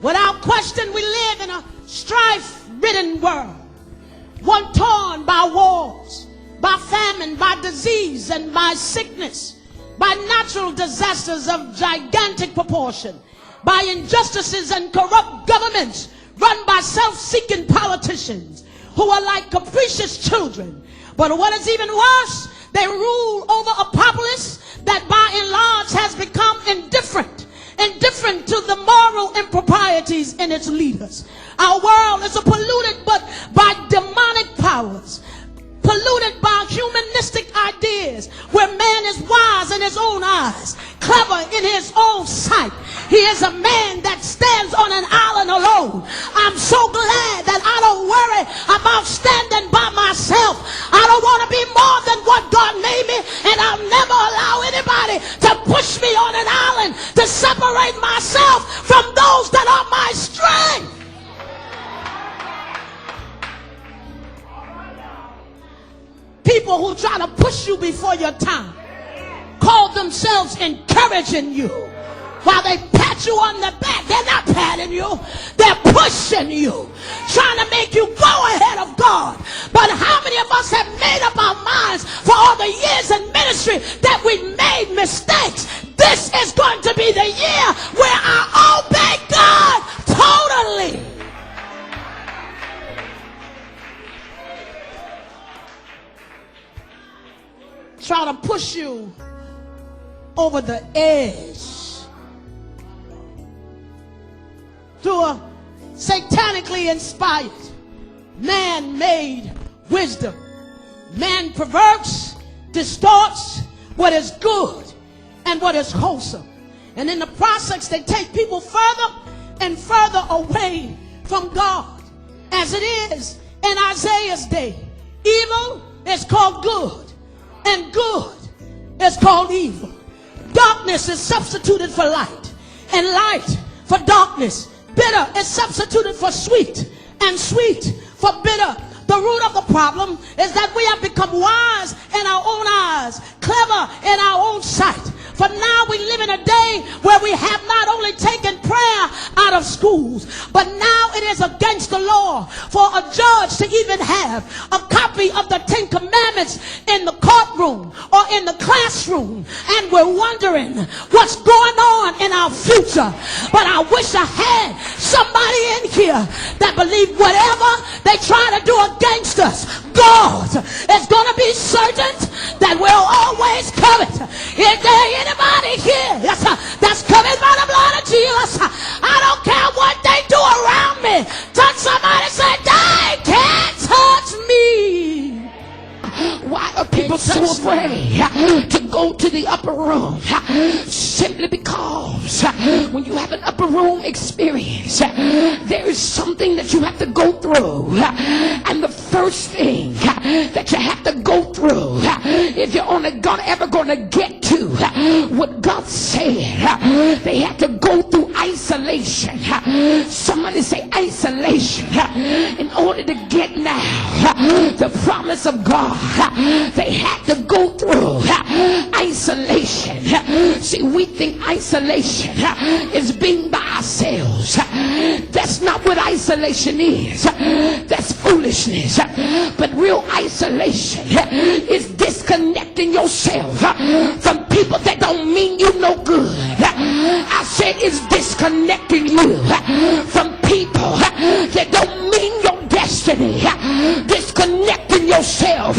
Without question, we live in a strife-ridden world, one torn by wars, by famine, by disease, and by sickness, by natural disasters of gigantic proportion, by injustices and corrupt governments run by self-seeking politicians who are like capricious children. But what is even worse, they rule over a populace that by and large has become indifferent to the moral improprieties in its leaders. Our world is polluted but by demonic powers, polluted by humanistic ideas, where man is wise in his own eyes, clever in his own sight. He is a man that stands on an island alone. I'm so glad that I don't worry about standing by myself. I don't want to be more than what God made me, and I'll never allow anybody to push me on an island to separate myself from those that are my strength. People who try to push you before your time call themselves encouraging you while they pat you on the back. They're not patting you, they're pushing you, trying to make you go ahead of God. But how many of us have made up our minds for all the years in ministry that we made mistakes? This is going to be the year where I obey God totally. Try to push you over the edge through a satanically inspired, man-made wisdom. Man perverts, distorts what is good and what is wholesome. And in the process, they take people further and further away from God. As it is in Isaiah's day, evil is called good, and good is called evil. Darkness is substituted for light, and light for darkness. Bitter is substituted for sweet, and sweet for bitter. The root of the problem is that we have become wise in our own eyes, clever in our own sight. For now we live in a day where we have not only taken prayer out of schools, but now it is against the law for a judge to even have a copy of the 10 Commandments in the courtroom or in the classroom. And we're wondering what's going on in our future. But I wish I had somebody in here that believed whatever they try to do against us, God is going to be certain that we'll always covet. Is there anybody here that's covered by the blood of Jesus? I don't care what they do around me. Touch somebody, say, they can't touch me. Why are people so afraid to go to the upper room? Simply because when you have an upper room experience, there is something that you have to go through. And the first thing that you have to go through, if you're ever going to get to what God said, they had to go through isolation. Somebody say isolation. In order to get now the promise of God, they had to go through isolation. See, we think isolation is being by ourselves. That's not what isolation is. That's foolishness. But real isolation is disconnecting yourself from people that don't mean you no good. I said it's disconnecting you from people that don't mean your destiny. Disconnecting yourself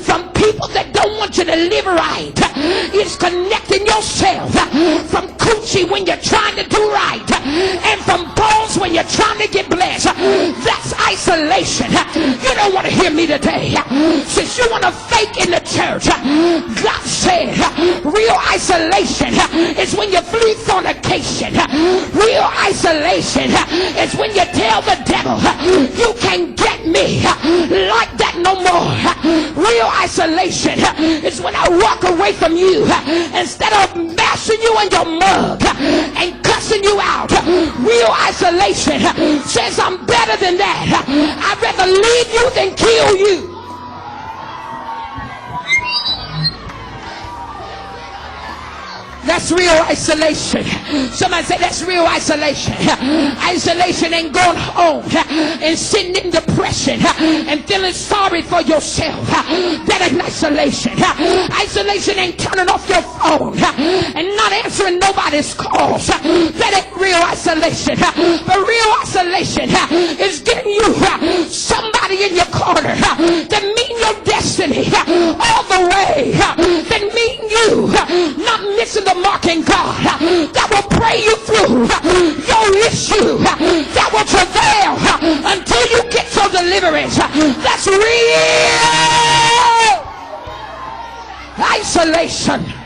from people that don't want you to live right. It's connecting yourself from coochie when you're trying to do right, and from balls when you're trying to get blessed. That's isolation. You don't want to hear me today. Since you want to fake in the church, God said real isolation is when you flee fornication. Real isolation is when you tell the devil, you can't get me like that no more. Real isolation is when I walk away from you instead of mashing you in your mug and cussing you out. Real isolation says I'm better than that. I'd rather leave you than kill you. That's real isolation. Somebody say that's real isolation. Isolation ain't going home and sitting in depression and feeling sorry for yourself. That ain't isolation. Isolation ain't turning off your phone and not answering nobody's calls. That ain't real isolation. But real isolation is getting you somebody in your corner that mean your destiny all the way, that mean you not missing the mark in God, that will pray you through your issue, that will travail until you get your deliverance. That's real isolation.